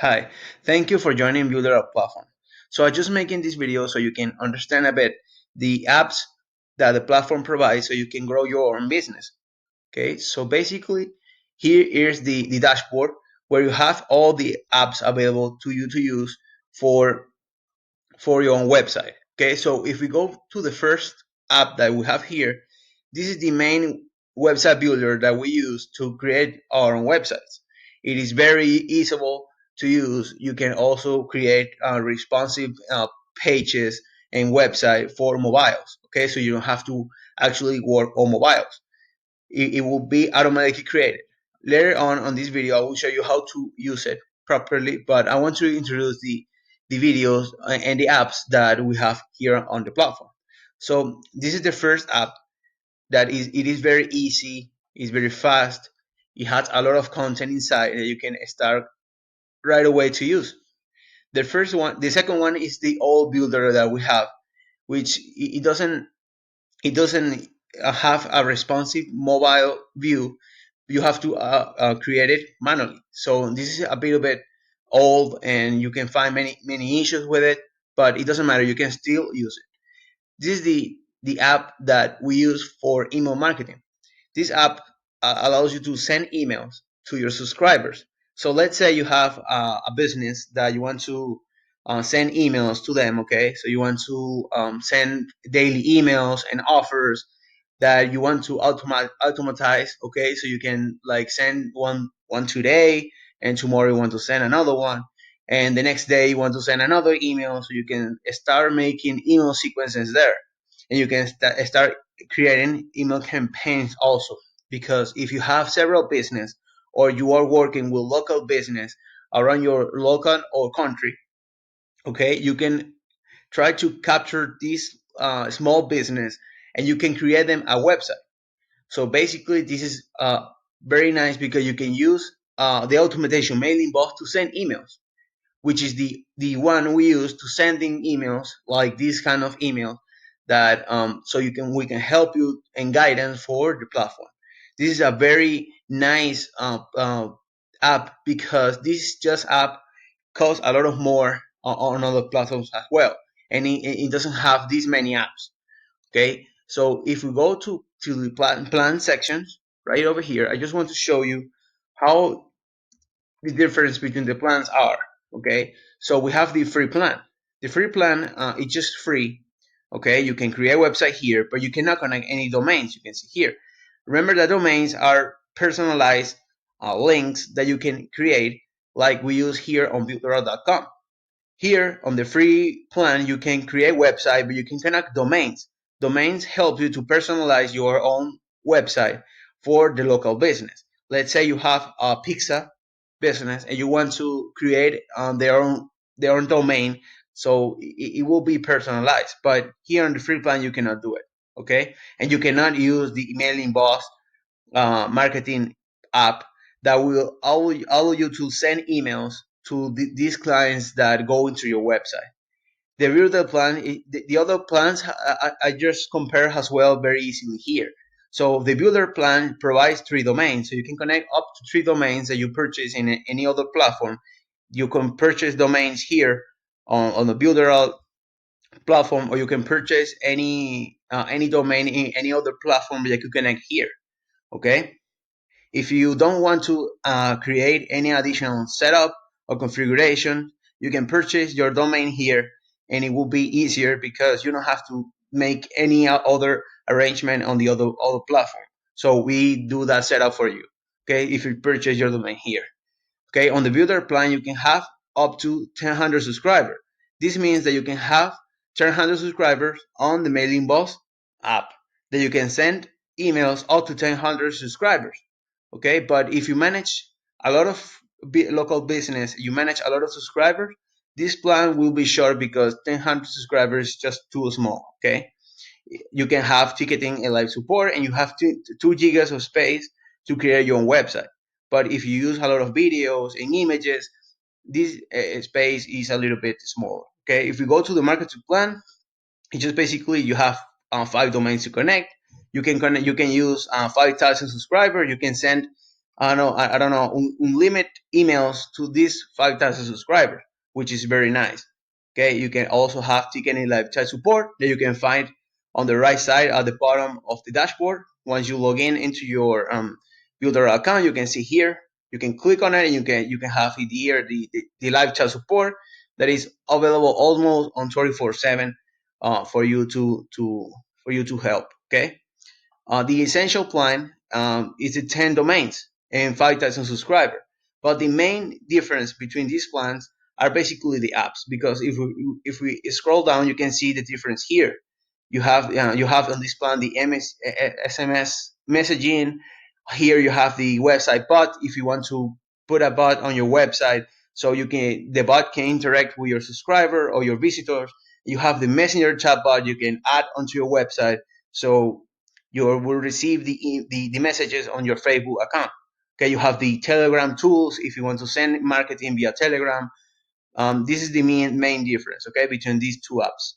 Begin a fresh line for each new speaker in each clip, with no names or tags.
Hi, thank you for joining Builderall platform. So I'm just making this video so you can understand a bit the apps that the platform provides so you can grow your own business. Okay, so basically here is the dashboard where you have all the apps available to you to use for for your own website. Okay, so if we go to the first app that we have here, this is the main website builder that we use to create our own websites. It is very easy to use. You can also create responsive pages and website for mobiles. Okay, so you don't have to actually work on mobiles. It will be automatically created. Later on this video, I will show you how to use it properly, but I want to introduce the videos and the apps that we have here on the platform. So this is the first app it is very easy, it's very fast, it has a lot of content inside that you can start right away to use. The second one is the old builder that we have, which it doesn't have a responsive mobile view. You have to create it manually. So this is a little bit old, and you can find many issues with it, but it doesn't matter. You can still use it. This is the app that we use for email marketing. This app allows you to send emails to your subscribers. So let's say you have a business that you want to send emails to them. Okay, so you want to send daily emails and offers that you want to automatize. Okay, so you can like send one today, and tomorrow you want to send another one, and the next day you want to send another email. So you can start making email sequences there, and you can start creating email campaigns also. Because if you have several business, or you are working with local business around your local or country, okay, you can try to capture this small business, and you can create them a website. So basically this is very nice because you can use the automation mailing bot to send emails, which is the one we use to sending emails like this kind of email that so we can help you and guidance for the platform. This is a very nice app, because this just app costs a lot of more on other platforms as well, and it doesn't have this many apps. Okay, so if we go to the plan sections right over here, I just want to show you how the difference between the plans are. Okay, so we have the free plan. The free plan, it's just free. Okay, you can create a website here, but you cannot connect any domains. You can see here. Remember that domains are personalized links that you can create, like we use here on builderall.com. Here on the free plan, you can create website, but you can connect domains. Domains help you to personalize your own website for the local business. Let's say you have a pizza business and you want to create their own domain, so it will be personalized. But here on the free plan, you cannot do it. Okay, and you cannot use the emailing boss marketing app that will allow you to send emails to these clients that go into your website. The builder plan, the other plans I just compare as well very easily here. So the builder plan provides 3 domains, so you can connect up to 3 domains that you purchase in any other platform. You can purchase domains here on the builder platform, or you can purchase any domain in any other platform that you connect here. Okay, if you don't want to create any additional setup or configuration, you can purchase your domain here, and it will be easier because you don't have to make any other arrangement on the other platform. So we do that setup for you. Okay, if you purchase your domain here. Okay, on the builder plan, you can have up to 1,000 subscribers. This means that you can have 1,000 subscribers on the Mailing Boss app, that you can send emails up to 1,000 subscribers. Okay, but if you manage a lot of local business, you manage a lot of subscribers, this plan will be short because 1,000 subscribers is just too small. Okay, you can have ticketing and live support, and you have 2 gigas of space to create your own website. But if you use a lot of videos and images, this space is a little bit smaller. Okay, if we go to the marketing plan, it's just basically you have 5 domains to connect. You can use 5,000 subscribers. You can send I don't know, unlimited emails to these 5,000 subscribers, which is very nice. Okay, you can also have ticketing live chat support that you can find on the right side at the bottom of the dashboard. Once you log in into your Builderall account, you can see here. You can click on it, and you can have it here the live chat support that is available almost on 24/7 for you to help. Okay. The essential plan is the 10 domains and 5,000 subscribers. But the main difference between these plans are basically the apps, because if we scroll down, you can see the difference here. You have on this plan the SMS messaging. Here you have the website bot. If you want to put a bot on your website, so the bot can interact with your subscriber or your visitors. You have the messenger chatbot you can add onto your website, so you will receive the messages on your Facebook account. Okay, you have the Telegram tools if you want to send marketing via Telegram. This is the main difference, okay, between these two apps.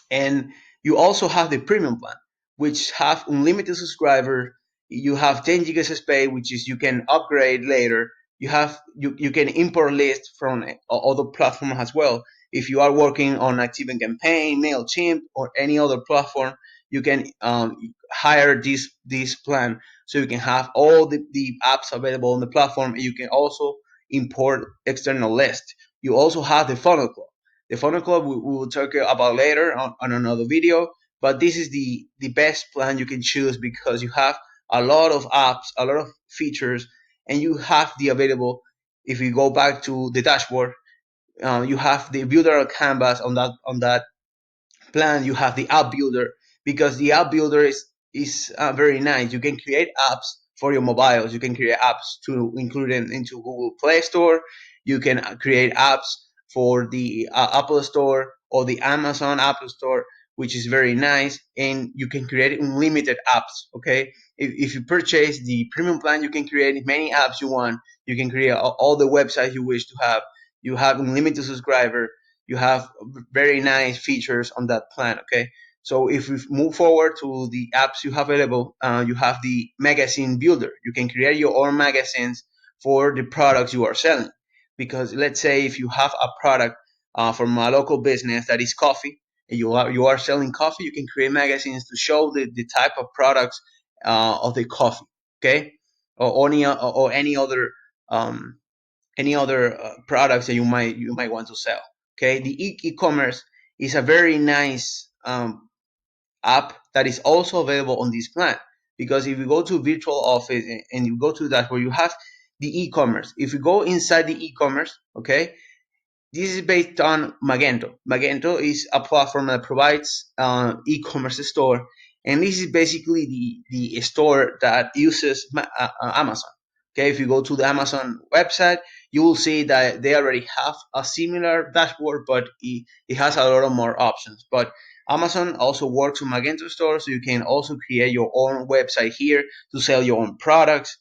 And you also have the premium plan, which have unlimited subscribers. You have 10 gigas of space, which is you can upgrade later. You can import lists from other platforms as well. If you are working on Active Campaign, MailChimp, or any other platform, you can hire this plan, so you can have all the apps available on the platform. And you can also import external lists. You also have the funnel club. The funnel club we will talk about later on another video, but this is the best plan you can choose, because you have a lot of apps, a lot of features, and you have the available. If you go back to the dashboard, you have the builder canvas on that plan. You have the app builder, because the app builder is very nice. You can create apps for your mobiles. You can create apps to include them into Google Play Store. You can create apps for the Apple Store or the Amazon Apple Store, which is very nice. And you can create unlimited apps. Okay, if you purchase the premium plan, you can create many apps you want. You can create all the websites you wish to have. You have unlimited subscriber. You have very nice features on that plan. Okay, so if we move forward to the apps you have available, you have the magazine builder. You can create your own magazines for the products you are selling. Because let's say if you have a product from a local business that is coffee, and you are selling coffee, you can create magazines to show the type of products of the coffee. Okay, or um, any other products that you might want to sell. Okay, the e-commerce is a very nice app that is also available on this plan, because if you go to virtual office and you go to that where you have the e-commerce. If you go inside the e-commerce, okay, this is based on Magento. Magento is a platform that provides e-commerce store, and this is basically the store that uses Amazon. Okay, if you go to the Amazon website, you will see that they already have a similar dashboard, but it has a lot of more options. But Amazon also works with Magento store, so you can also create your own website here to sell your own products.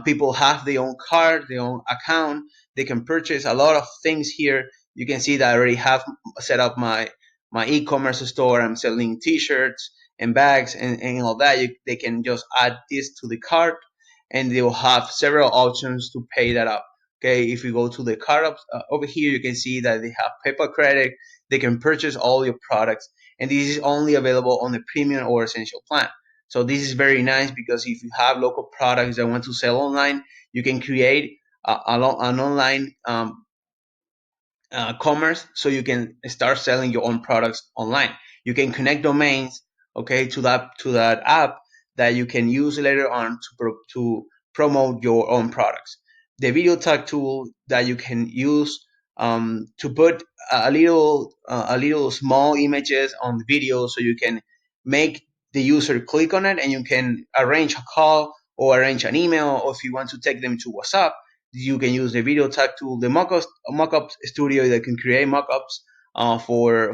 People have their own card, their own account. They can purchase a lot of things here. You can see that I already have set up my e-commerce store. I'm selling t-shirts and bags and all that. They can just add this to the cart, and they will have several options to pay that up. Okay, if you go to the cart over here, you can see that they have PayPal credit. They can purchase all your products, and this is only available on the premium or essential plan. So this is very nice, because if you have local products that want to sell online, you can create an online commerce, so you can start selling your own products online. You can connect domains, okay, to that app that you can use later on to promote your own products. The video tag tool that you can use to put a little small images on the video, so you can make the user click on it, and you can arrange a call or arrange an email, or if you want to take them to WhatsApp, you can use the video tag tool, the Mockup Studio that can create mockups for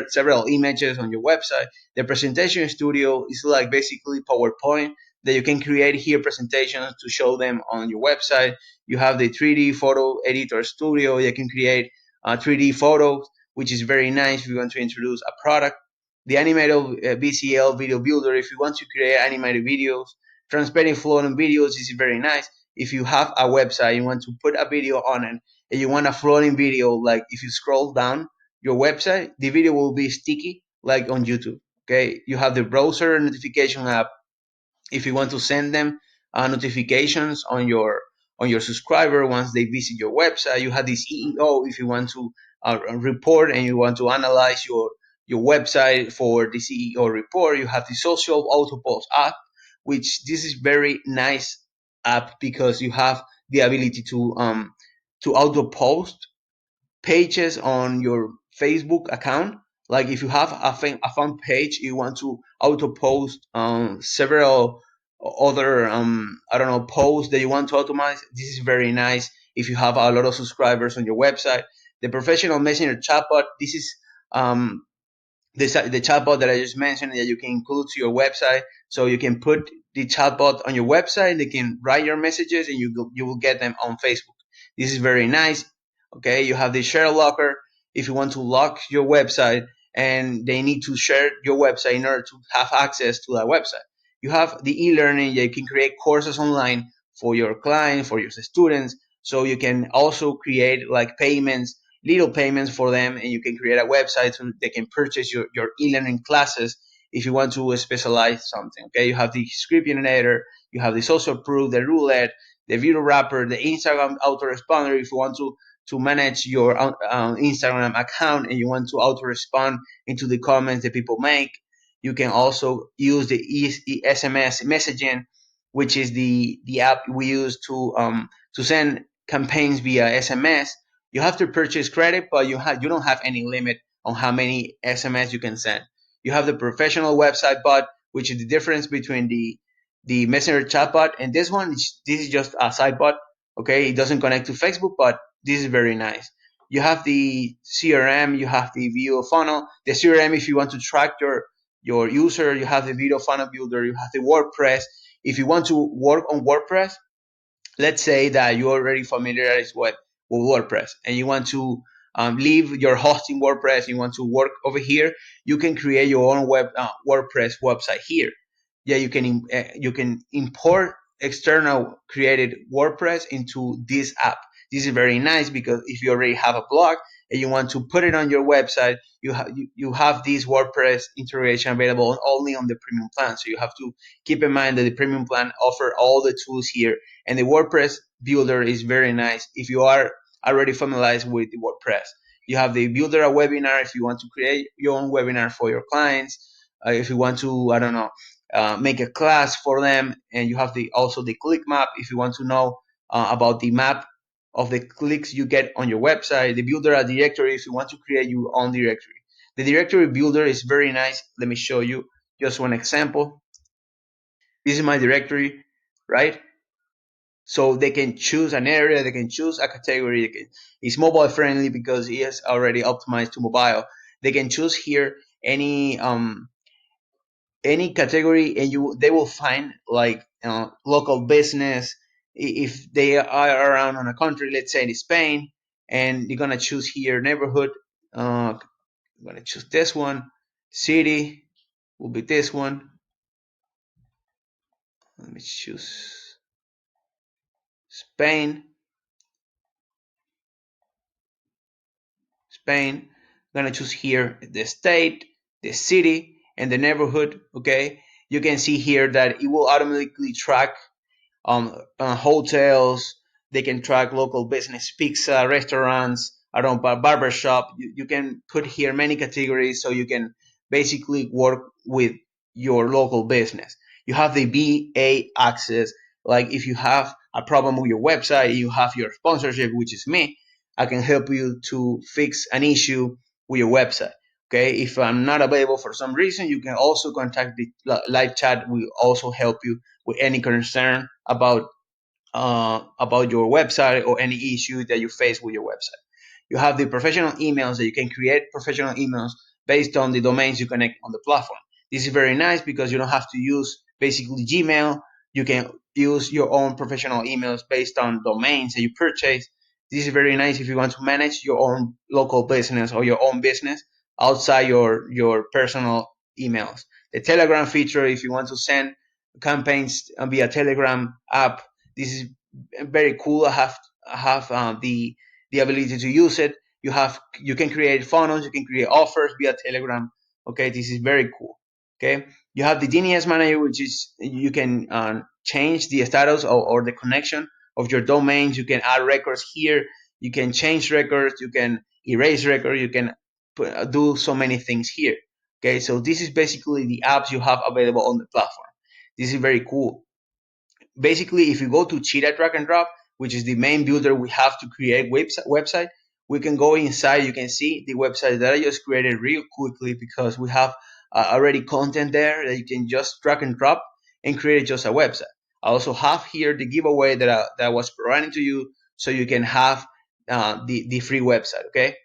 several images on your website. The presentation studio is like basically PowerPoint that you can create here presentations to show them on your website. You have the 3D photo editor studio that can create 3D photos, which is very nice if you want to introduce a product. The animated VCL video builder, if you want to create animated videos. transparent floating videos is very nice. If you have a website, you want to put a video on it, and you want a floating video, like if you scroll down your website, the video will be sticky like on YouTube. Okay, you have the browser notification app if you want to send them notifications on your subscriber once they visit your website. You have this EEO if you want to report and you want to analyze your website for the CEO report. You have the social auto post app, which this is very nice app because you have the ability to auto post pages on your Facebook account. Like if you have a fan page, you want to auto post several other I don't know posts that you want to automate. This is very nice if you have a lot of subscribers on your website. The professional messenger chatbot. This is um, the chatbot that I just mentioned that you can include to your website. So you can put the chatbot on your website. They can write your messages, and you will get them on Facebook. This is very nice. Okay, you have the share locker if you want to lock your website, and they need to share your website in order to have access to that website. You have the eLearning. You can create courses online for your clients, for your students. So you can also create like payments, little payments for them, and you can create a website so they can purchase your e-learning classes if you want to specialize something. Okay, you have the script generator, you have the social proof, the roulette, the video wrapper, the Instagram autoresponder if you want to manage your Instagram account and you want to autorespond into the comments that people make. You can also use the SMS messaging, which is the app we use to send campaigns via SMS. You have to purchase credit, but you don't have any limit on how many SMS you can send. You have the professional website bot, which is the difference between the messenger chatbot and this one. This is just a side bot. Okay, it doesn't connect to Facebook, but this is very nice. You have the CRM, you have the video funnel. The CRM, if you want to track your user, you have the video funnel builder, you have the WordPress. If you want to work on WordPress, let's say that you're already familiarized with WordPress and you want to leave your hosting WordPress, you want to work over here, you can create your own WordPress website here. Yeah, you can import external created WordPress into this app. This is very nice because if you already have a blog and you want to put it on your website, you have this WordPress integration available only on the premium plan. So you have to keep in mind that the premium plan offer all the tools here, and the WordPress builder is very nice if you are already familiarized with the WordPress. You have the builder a webinar if you want to create your own webinar for your clients. If you want to, I don't know, make a class for them, and you have also the click map if you want to know about the map of the clicks you get on your website. The builder a directory if you want to create your own directory. The directory builder is very nice. Let me show you just one example. This is my directory, right? So they can choose an area, they can choose a category. It's mobile friendly because it is already optimized to mobile. They can choose here any category, and they will find like local business. If they are around on a country, let's say in Spain, and you're gonna choose here neighborhood. I'm gonna choose this one. City will be this one. Let me choose Spain. Spain. I'm gonna choose here the state, the city, and the neighborhood. Okay, you can see here that it will automatically track hotels. They can track local business, pizza, restaurants, I don't know, barber shop. You can put here many categories so you can basically work with your local business. You have the BA access. Like if you have a problem with your website, you have your sponsorship, which is me. I can help you to fix an issue with your website. Okay, if I'm not available for some reason, you can also contact the live chat. We also help you with any concern about your website or any issue that you face with your website. You have the professional emails that you can create professional emails based on the domains you connect on the platform. This is very nice because you don't have to use basically Gmail. You can use your own professional emails based on domains that you purchase. This is very nice if you want to manage your own local business or your own business outside your personal emails. The Telegram feature, if you want to send campaigns via Telegram app. This is very cool. I have the ability to use it. You can create funnels, you can create offers via Telegram. Okay, this is very cool. Okay, you have the DNS manager, which is you can change the status or the connection of your domains. You can add records here. You can change records. You can erase records. You can do so many things here. Okay, so this is basically the apps you have available on the platform. This is very cool. Basically, if you go to Cheetah Drag and Drop, which is the main builder we have to create website, we can go inside. You can see the website that I just created real quickly because we have already content there that you can just drag and drop and create just a website. I also have here the giveaway that I was providing to you, so you can have the free website. Okay.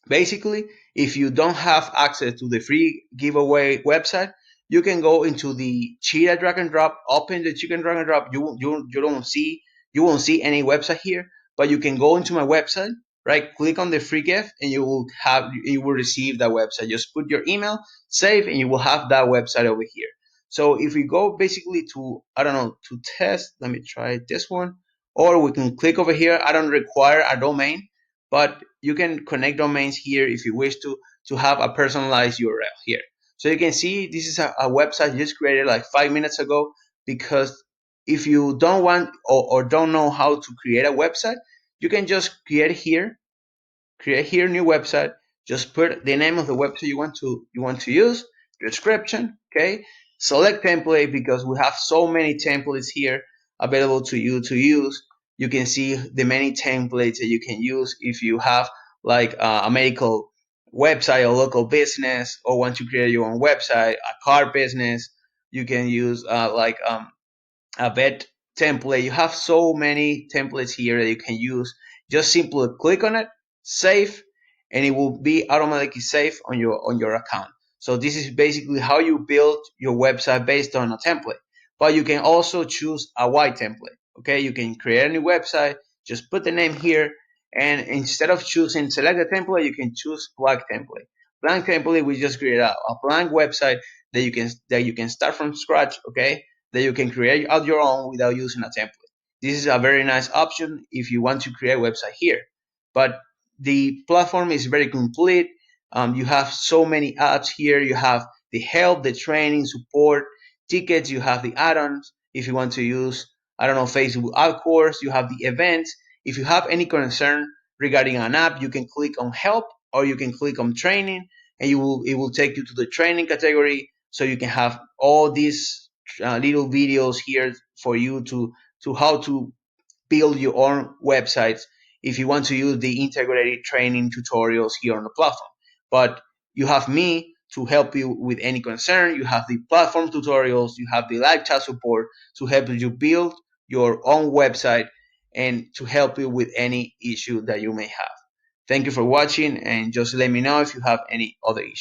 Basically, if you don't have access to the free giveaway website, you can go into the Cheetah drag and drop, open the Cheetah drag and drop. You won't see any website here, but you can go into my website, right? Click on the free gift, and you will receive that website. Just put your email, save, and you will have that website over here. So if we go basically to, I don't know, to test, let me try this one, or we can click over here. I don't require a domain, but you can connect domains here if you wish to have a personalized URL here. So you can see this is a website just created like 5 minutes ago, because if you don't want or don't know how to create a website, you can just create here new website. Just put the name of the website you want to use, description, okay? Select template, because we have so many templates here available to you to use. You can see the many templates that you can use if you have like a medical website, a local business, or want to create your own website, a car business. You can use a vet template. You have so many templates here that you can use. Just simply click on it, save, and it will be automatically saved on your account. So this is basically how you build your website based on a template. But you can also choose a white template. Okay, you can create a new website, just put the name here, and instead of choosing select a template, you can choose blank template. Blank template, we just create a blank website that you can start from scratch. Okay, that you can create out your own without using a template. This is a very nice option if you want to create a website here. But the platform is very complete. You have so many apps here. You have the help, the training, support, tickets. You have the add-ons. If you want to use, I don't know, Facebook ad course, you have the events. If you have any concern regarding an app, you can click on help, or you can click on training, and it will take you to the training category. So you can have all these little videos here for you to how to build your own websites if you want to use the integrated training tutorials here on the platform. But you have me to help you with any concern. You have the platform tutorials, you have the live chat support to help you build your own website and to help you with any issue that you may have. Thank you for watching, and just let me know if you have any other issue.